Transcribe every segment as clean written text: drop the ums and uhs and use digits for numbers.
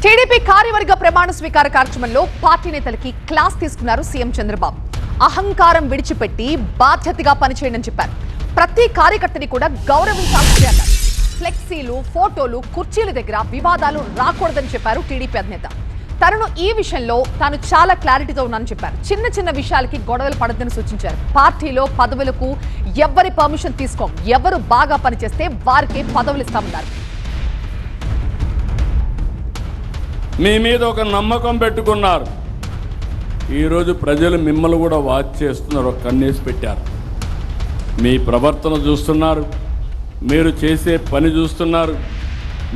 TDP కార్యవర్గ ప్రమాణ స్వీకార కార్యక్రమంలో పార్టీ నేతలకి క్లాస్ తీసుకున్నారు సీఎం చంద్రబాబు. అహంకారం విడిచిపెట్టి బాధ్యతగా పనిచేయని చెప్పారు. ప్రతి కార్యకర్తని కూడా గౌరవించాల్సిందే అన్నారు. ఫ్లెక్సీలు, ఫోటోలు, కుర్చీల దగ్గర వివాదాలు రాకూడదని చెప్పారు టీడీపీ అధినేత. తనను ఈ విషయంలో తాను చాలా క్లారిటీతో ఉన్నానని చెప్పారు. చిన్న చిన్న విషయాలకి గొడవలు పడద్దని సూచించారు. పార్టీలో పదవులకు ఎవరి పర్మిషన్ తీసుకోం, ఎవరు బాగా పనిచేస్తే వారికే పదవులు ఇస్తామన్నారు. మీ మీద ఒక నమ్మకం పెట్టుకున్నారు. ఈరోజు ప్రజలు మిమ్మల్ని కూడా వాచ్ చేస్తున్నారు, ఒక కన్నేసి పెట్టారు. మీ ప్రవర్తన చూస్తున్నారు, మీరు చేసే పని చూస్తున్నారు,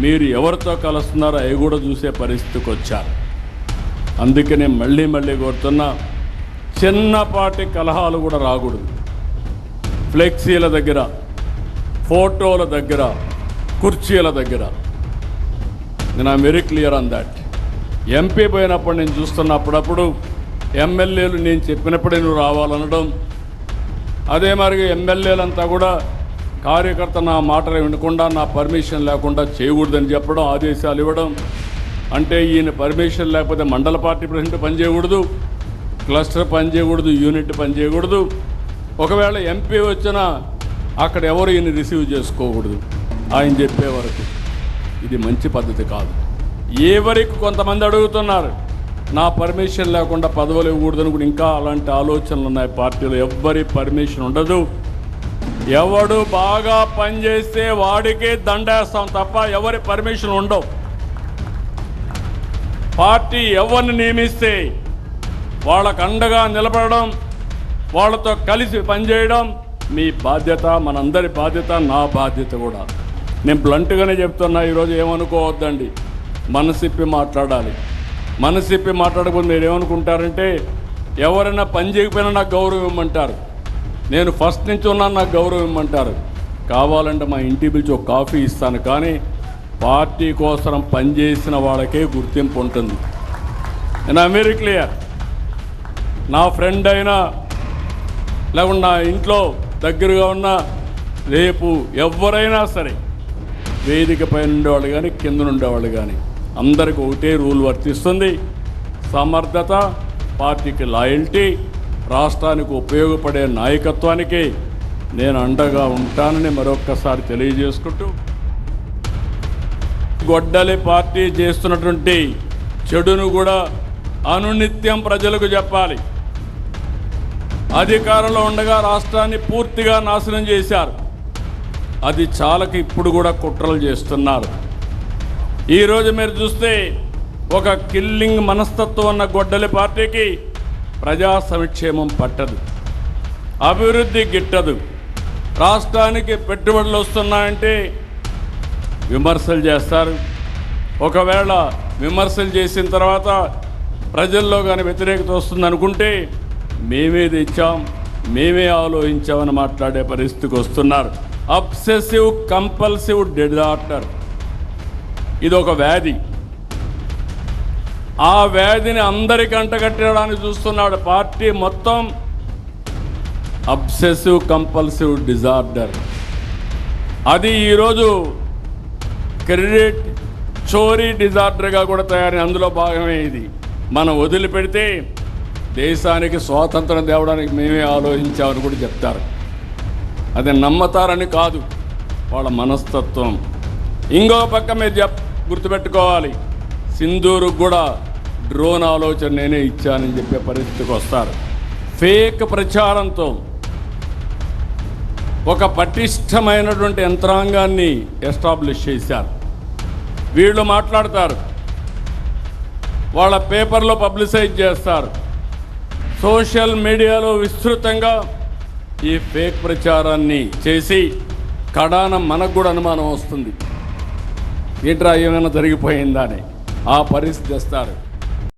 మీరు ఎవరితో కలుస్తున్నారో అవి కూడా చూసే పరిస్థితికి వచ్చారు. అందుకనే మళ్ళీ కోరుతున్నా, చిన్నపాటి కలహాలు కూడా రాకూడదు. ఫ్లెక్సీల దగ్గర, ఫోటోల దగ్గర, కుర్చీల దగ్గర నేను I'm very clear on that. MP పోయినప్పుడు నేను చూస్తున్నప్పుడప్పుడు ఎమ్మెల్యేలు నేను చెప్పినప్పుడే నువ్వు రావాలనడం, అదే మరి ఎమ్మెల్యేలంతా కూడా కార్యకర్త నా మాటలు వినకుండా నా పర్మిషన్ లేకుండా చేయకూడదని చెప్పడం, ఆదేశాలు ఇవ్వడం. అంటే ఈయన పర్మిషన్ లేకపోతే మండల పార్టీ ప్రెసిడెంట్ పనిచేయకూడదు, క్లస్టర్ పనిచేయకూడదు, యూనిట్ పనిచేయకూడదు. ఒకవేళ ఎంపీ వచ్చినా అక్కడ ఎవరు ఈయన రిసీవ్ చేసుకోకూడదు ఆయన చెప్పే వరకు. ఇది మంచి పద్ధతి కాదు. ఎవరికి కొంతమంది అడుగుతున్నారు నా పర్మిషన్ లేకుండా పదవులు ఇవ్వకూడదని కూడా. ఇంకా అలాంటి ఆలోచనలు ఉన్నాయి పార్టీలో. ఎవ్వరి పర్మిషన్ ఉండదు. ఎవడు బాగా పనిచేస్తే వాడికే దండేస్తాం తప్ప ఎవరి పర్మిషన్ ఉండవు. పార్టీ ఎవరిని నియమిస్తే వాళ్ళకు అండగా నిలబడడం, వాళ్ళతో కలిసి పనిచేయడం మీ బాధ్యత, మనందరి బాధ్యత, నా బాధ్యత కూడా. నేను బ్లంట్గానే చెప్తున్నా, ఈరోజు ఏమనుకోవద్దండి, మనసిప్పి మాట్లాడాలి. మనసిప్పి మాట్లాడకపోతే మీరు ఏమనుకుంటారంటే ఎవరైనా పని చేయకపోయినా నాకు గౌరవం ఇవ్వమంటారు, నేను ఫస్ట్ నుంచి ఉన్నాను నాకు గౌరవం ఇవ్వమంటారు. కావాలంటే మా ఇంటి పిలిచి ఒక కాఫీ ఇస్తాను, కానీ పార్టీ కోసం పనిచేసిన వాళ్ళకే గుర్తింపు ఉంటుంది. నేను ఐఎమ్ వెరీ క్లియర్. నా ఫ్రెండ్ అయినా లేకుండా నా ఇంట్లో దగ్గరగా ఉన్న రేపు ఎవరైనా సరే వేదిక పైన ఉండేవాళ్ళు కానీ కింద ఉండేవాళ్ళు కానీ అందరికీ ఒకటే రూల్ వర్తిస్తుంది. సమర్థత, పార్టీకి లాయల్టీ, రాష్ట్రానికి ఉపయోగపడే నాయకత్వానికి నేను అండగా ఉంటానని మరొక్కసారి తెలియజేసుకుంటూ, గొడ్డలి పార్టీ చేస్తున్నటువంటి చెడును కూడా అనునిత్యం ప్రజలకు చెప్పాలి. అధికారంలో ఉండగా రాష్ట్రాన్ని పూర్తిగా నాశనం చేశారు. అది చాలక ఇప్పుడు కూడా కుట్రలు చేస్తున్నారు. ఈరోజు మీరు చూస్తే ఒక కిల్లింగ్ మనస్తత్వం ఉన్న గొడ్డలి పార్టీకి ప్రజా సంక్షేమం పట్టదు, అభివృద్ధి గిట్టదు. రాష్ట్రానికి పెట్టుబడులు వస్తున్నాయంటే విమర్శలు చేస్తారు. ఒకవేళ విమర్శలు చేసిన తర్వాత ప్రజల్లో కానీ వ్యతిరేకత వస్తుందనుకుంటే మేమే తెచ్చాం, మేమే ఆలోచించామని మాట్లాడే పరిస్థితికి వస్తున్నారు. అబ్సెసివ్ కంపల్సివ్ డిజార్డర్ ఇది ఒక వ్యాధి. ఆ వ్యాధిని అందరికీ అంటగట్టడానికి చూస్తున్నాడు పార్టీ మొత్తం. అబ్సెసివ్ కంపల్సివ్ డిజార్డర్ అది ఈరోజు క్రెడిట్ చోరీ డిజార్డర్గా కూడా తయారై అందులో భాగమే ఇది. మనం వదిలిపెడితే దేశానికి స్వాతంత్రం తేవడానికి మేమే ఆలోచించామని కూడా చెప్తారు. అది నమ్మతారని కాదు, వాళ్ళ మనస్తత్వం. ఇంకో పక్క మీరు గుర్తుపెట్టుకోవాలి, సింధూరుకు కూడా డ్రోన్ ఆలోచన నేనే ఇచ్చానని చెప్పే పరిస్థితికి వస్తారు. ఫేక్ ప్రచారంతో ఒక పటిష్టమైనటువంటి యంత్రాంగాన్ని ఎస్టాబ్లిష్ చేశారు. వీళ్ళు మాట్లాడతారు, వాళ్ళ పేపర్లో పబ్లిసైజ్ చేస్తారు, సోషల్ మీడియాలో విస్తృతంగా ఈ ఫేక్ ప్రచారాన్ని చేసి కడాన మనకు కూడా అనుమానం వస్తుంది, ఏంట్రా ఏమైనా జరిగిపోయిందా అని. ఆ పరిస్థితి తెస్తారు.